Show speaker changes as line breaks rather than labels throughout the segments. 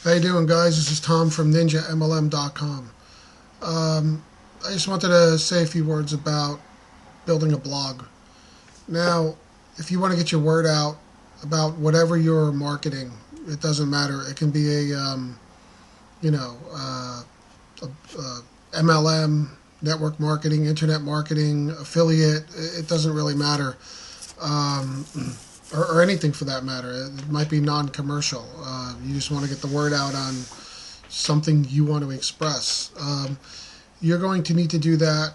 How you doing, guys? This is Tom from NinjaMLM.com. I just wanted to say a few words about building a blog. Now, if you want to get your word out about whatever you're marketing, it doesn't matter. It can be you know, MLM, network marketing, internet marketing, affiliate. It doesn't really matter. Um, or anything for that matter. It might be non-commercial. You just want to get the word out on something you want to express. You're going to need to do that,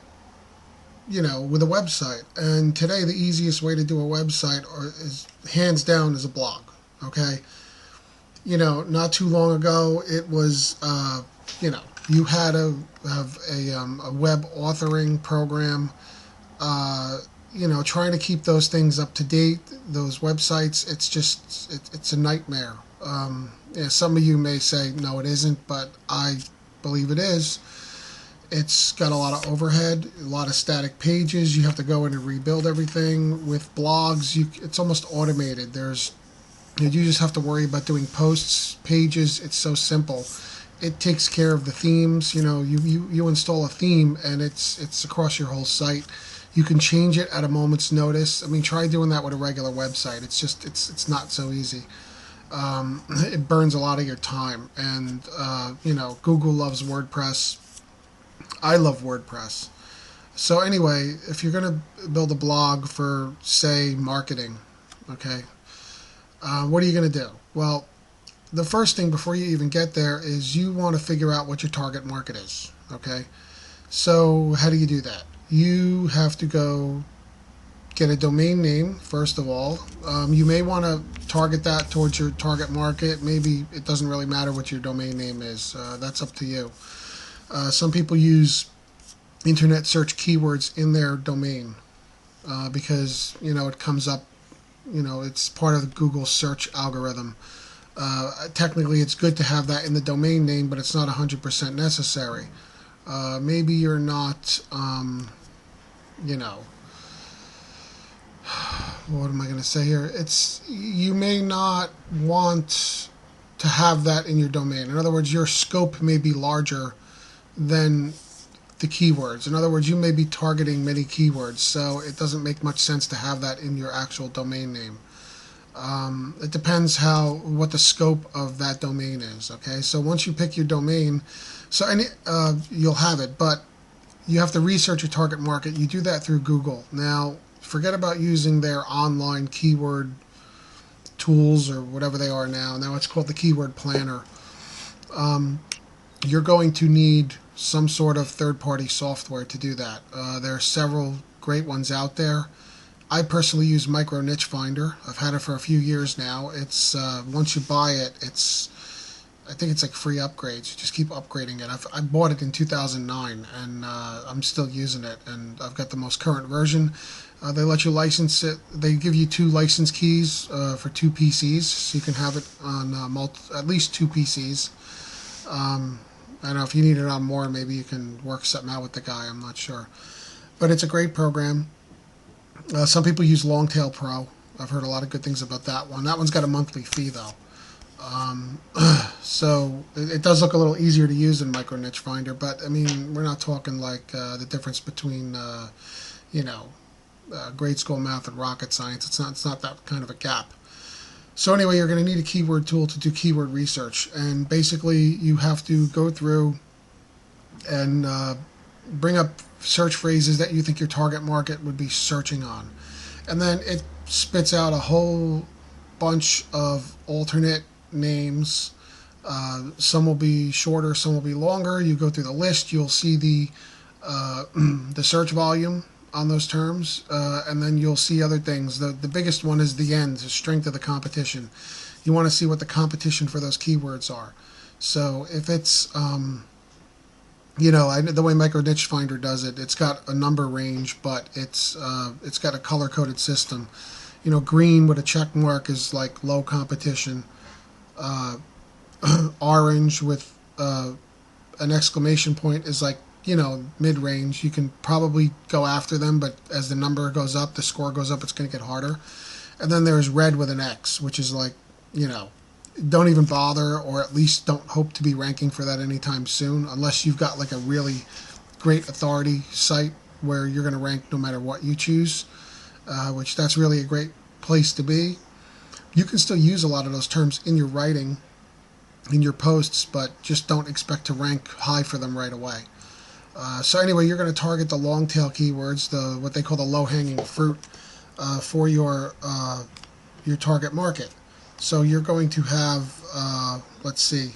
with a website. And today, the easiest way to do a website is hands down is a blog. Okay, not too long ago, it was, you had to have a web authoring program. Trying to keep those things up to date, those websites, it's a nightmare. Yeah, some of you may say, no, it isn't, but I believe it is. It's got a lot of overhead, a lot of static pages. You have to go in and rebuild everything. With blogs, it's almost automated. You just have to worry about doing posts, pages. It's so simple. It takes care of the themes. You install a theme and it's across your whole site. You can change it at a moment's notice. I mean, try doing that with a regular website. It's not so easy. It burns a lot of your time. And Google loves WordPress. I love WordPress. So anyway, if you're going to build a blog for, say, marketing, okay, what are you going to do? Well, the first thing before you even get there is you want to figure out what your target market is, okay? So how do you do that? You have to go get a domain name, first of all. You may want to target that towards your target market. Maybe it doesn't really matter what your domain name is. That's up to you. Some people use internet search keywords in their domain because, it comes up, it's part of the Google search algorithm. Technically, it's good to have that in the domain name, but it's not 100% necessary. Maybe you're not, what am I going to say here? You may not want to have that in your domain. In other words, your scope may be larger than the keywords. In other words, you may be targeting many keywords, so it doesn't make much sense to have that in your actual domain name. It depends what the scope of that domain is. Okay, so once you pick your domain, you'll have it, but you have to research your target market. You do that through Google. Now, forget about using their online keyword tools or whatever they are now. Now it's called the Keyword Planner. You're going to need some sort of third-party software to do that. There are several great ones out there. I personally use Micro Niche Finder. I've had it for a few years now. It's once you buy it, I think it's like free upgrades. You just keep upgrading it. I bought it in 2009, and I'm still using it, and I've got the most current version. They let you license it. They give you 2 license keys for 2 PCs, so you can have it on at least 2 PCs. I don't know if you need it on more, maybe you can work something out with the guy. I'm not sure. But it's a great program. Some people use Longtail Pro. I've heard a lot of good things about that one. That one's got a monthly fee, though. So it does look a little easier to use than Micro Niche Finder, but I mean, we're not talking like the difference between, grade school math and rocket science. It's not that kind of a gap. So anyway, you're going to need a keyword tool to do keyword research, and basically you have to go through and bring up search phrases that you think your target market would be searching on, and then it spits out a whole bunch of alternate names. Some will be shorter, some will be longer. You go through the list, you'll see the search volume on those terms, and then you'll see other things. The biggest one is the end, the strength of the competition. You want to see what the competition for those keywords are. So if it's, the way Micro Niche Finder does it, it's got a number range, but it's got a color-coded system. Green with a check mark is like low competition. Orange with an exclamation point is like, mid-range. You can probably go after them, but as the number goes up, the score goes up, it's going to get harder. And then there's red with an X, which is like, don't even bother, or at least don't hope to be ranking for that anytime soon, unless you've got like a really great authority site where you're going to rank no matter what you choose, which that's really a great place to be. You can still use a lot of those terms in your writing, in your posts, but just don't expect to rank high for them right away. So anyway, you're going to target the long tail keywords, the what they call the low hanging fruit, for your target market. So you're going to have, let's see,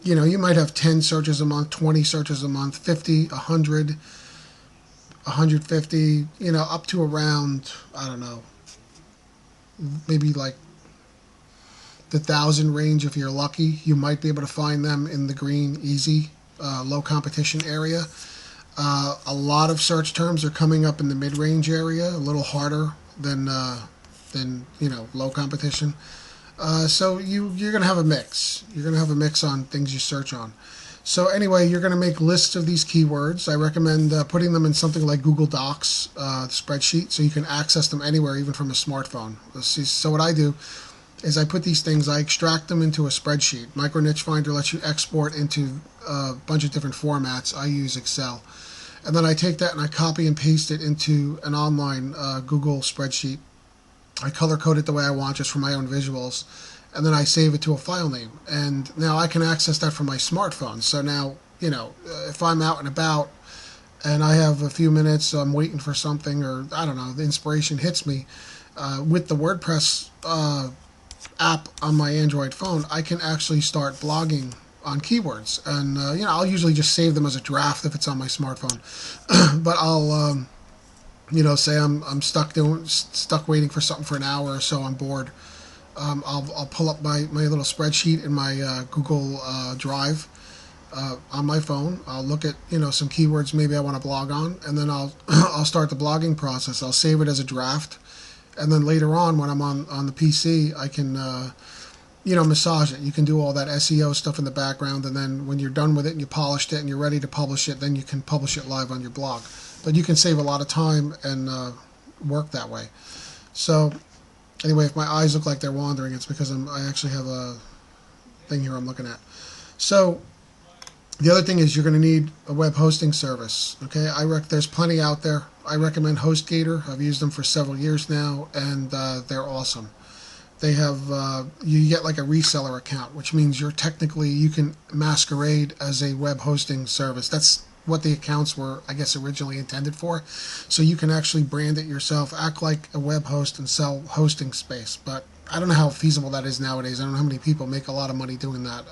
you might have 10 searches a month, 20 searches a month, 50, 100, 150, up to around, I don't know, maybe like the 1,000 range. If you're lucky, you might be able to find them in the green, easy, low competition area. A lot of search terms are coming up in the mid-range area, a little harder than low competition. So you're going to have a mix. You're going to have a mix on things you search on. So anyway, you're going to make lists of these keywords. I recommend putting them in something like Google Docs, spreadsheet, so you can access them anywhere, even from a smartphone. So what I do is I put these things, I extract them into a spreadsheet. Micro Niche Finder lets you export into a bunch of different formats. I use Excel. And then I take that and I copy and paste it into an online Google spreadsheet. I color code it the way I want, just for my own visuals, and then I save it to a file name. And now I can access that from my smartphone. So now, if I'm out and about and I have a few minutes, so I'm waiting for something, or I don't know, the inspiration hits me, with the WordPress app on my Android phone, I can actually start blogging on keywords. And, I'll usually just save them as a draft if it's on my smartphone. But I'll, say I'm stuck waiting for something for an hour or so, I'm bored. I'll pull up my little spreadsheet in my Google Drive on my phone. I'll look at some keywords maybe I want to blog on, and then I'll I'll start the blogging process. I'll save it as a draft, and then later on when I'm on the PC, I can massage it. You can do all that SEO stuff in the background, and then when you're done with it and you polished it and you're ready to publish it, then you can publish it live on your blog. But you can save a lot of time and work that way. So anyway, if my eyes look like they're wandering, it's because I actually have a thing here I'm looking at. So the other thing is you're going to need a web hosting service. Okay, there's plenty out there. I recommend HostGator. I've used them for several years now, and they're awesome. They have you get like a reseller account, which means you can masquerade as a web hosting service. That's what the accounts were, I guess, originally intended for. So you can actually brand it yourself, act like a web host, and sell hosting space. But I don't know how feasible that is nowadays. I don't know how many people make a lot of money doing that.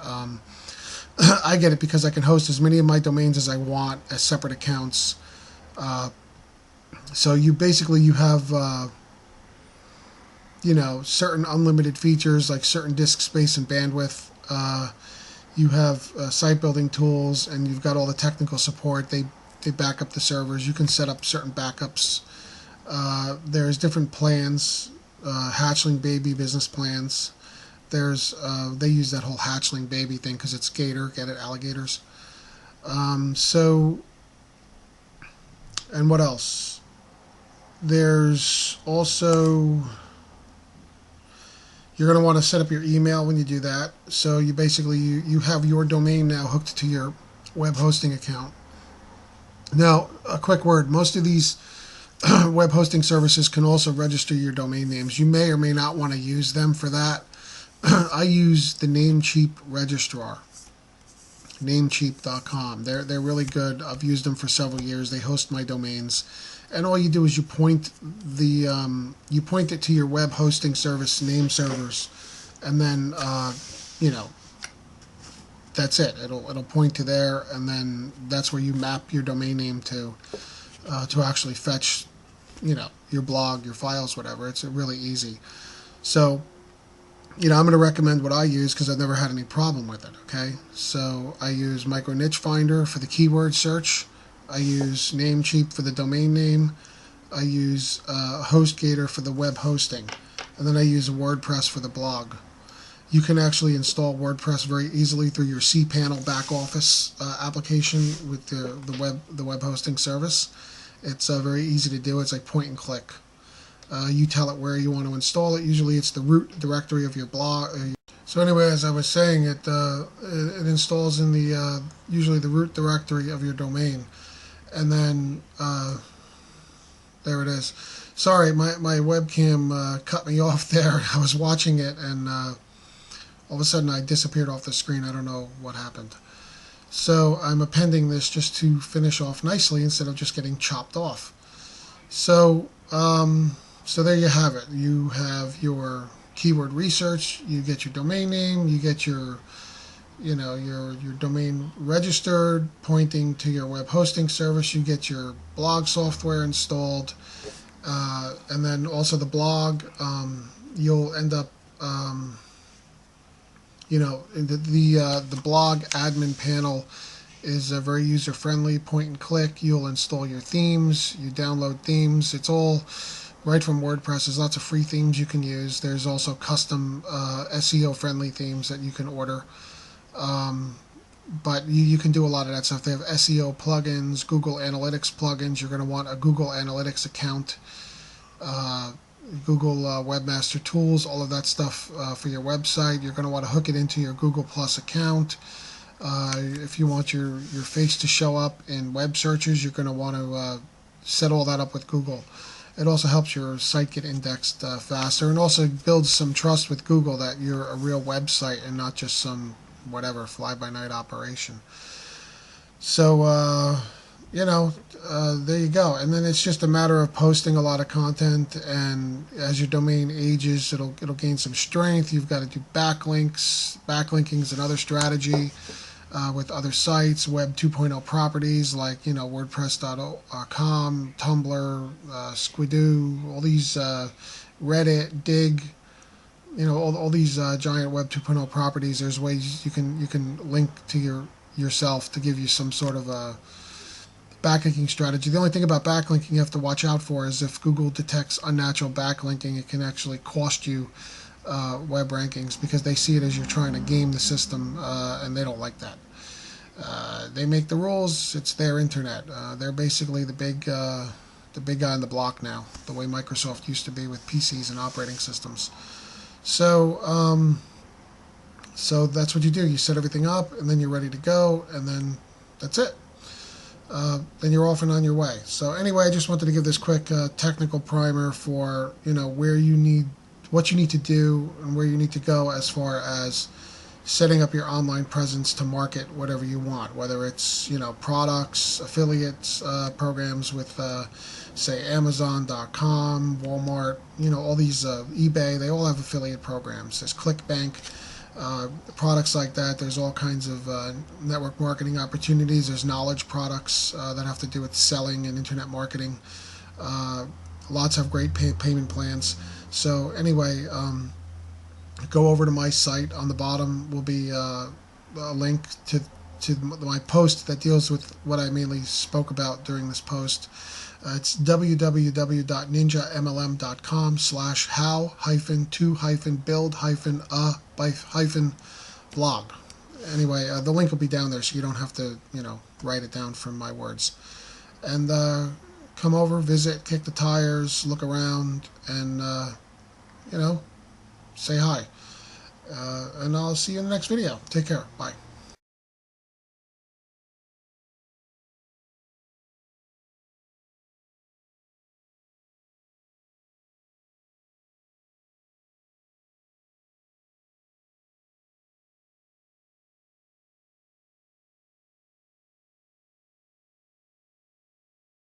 I get it because I can host as many of my domains as I want as separate accounts. So you have certain unlimited features like certain disk space and bandwidth. You have site building tools, and you've got all the technical support. They back up the servers. You can set up certain backups. There's different plans, Hatchling Baby business plans. They use that whole Hatchling Baby thing because it's Gator, get it, alligators. And what else? There's also, you're going to want to set up your email when you do that. So you basically, you have your domain now hooked to your web hosting account. Now, a quick word. Most of these web hosting services can also register your domain names. You may or may not want to use them for that. I use the Namecheap registrar, Namecheap.com. They're really good. I've used them for several years. They host my domains. And all you do is you point it to your web hosting service name servers, and then that's it. It'll point to there, and then that's where you map your domain name to actually fetch your blog, your files, whatever. It's really easy. So I'm going to recommend what I use because I've never had any problem with it. Okay, so I use Micro Niche Finder for the keyword search. I use Namecheap for the domain name. I use HostGator for the web hosting. And then I use WordPress for the blog. You can actually install WordPress very easily through your cPanel back office application with the web hosting service. It's very easy to do. It's like point and click. You tell it where you want to install it. Usually it's the root directory of your blog. So anyway, as I was saying, it installs in the usually the root directory of your domain, and then there it is. Sorry, my webcam cut me off there. I was watching it, and all of a sudden I disappeared off the screen. I don't know what happened. So I'm appending this just to finish off nicely instead of just getting chopped off. So so there you have it. You have your keyword research. You get your domain name. You get your your domain registered, pointing to your web hosting service. You get your blog software installed, and then also the blog. You'll end up, the blog admin panel is very user friendly. Point and click. You'll install your themes. You download themes. It's all right from WordPress. There's lots of free themes you can use. There's also custom SEO friendly themes that you can order. But you can do a lot of that stuff. They have SEO plugins, Google Analytics plugins. You're going to want a Google Analytics account, Google Webmaster Tools, all of that stuff for your website. You're going to want to hook it into your Google Plus account. If you want your face to show up in web searches, you're going to want to set all that up with Google. It also helps your site get indexed faster, and also builds some trust with Google that you're a real website and not just some whatever fly-by-night operation. So there you go. And then it's just a matter of posting a lot of content, and as your domain ages, it'll gain some strength. You've got to do backlinks. Backlinking is another strategy with other sites, Web 2.0 properties like WordPress.com, Tumblr, Squidoo, all these Reddit, Dig. All these giant Web 2.0 properties. There's ways you can link to yourself to give you some sort of a backlinking strategy. The only thing about backlinking you have to watch out for is if Google detects unnatural backlinking, it can actually cost you web rankings, because they see it as you're trying to game the system, and they don't like that. They make the rules. It's their internet. They're basically the big guy on the block now, the way Microsoft used to be with PCs and operating systems. So that's what you do. You set everything up, and then you're ready to go, and then that's it. Then you're off and on your way. So anyway, I just wanted to give this quick technical primer for what you need to do and where you need to go as far as setting up your online presence to market whatever you want, whether it's products, affiliates programs with say Amazon.com, Walmart, all these eBay. They all have affiliate programs. There's ClickBank, products like that. There's all kinds of network marketing opportunities. There's knowledge products that have to do with selling and internet marketing. Lots have great payment plans. So anyway, go over to my site. On the bottom will be a link to my post that deals with what I mainly spoke about during this post. It's www.ninja-mlm.com/how-to-build-a-blog. Anyway, the link will be down there, so you don't have to write it down from my words. And come over, visit, kick the tires, look around, and say hi. And I'll see you in the next video. Take care. Bye.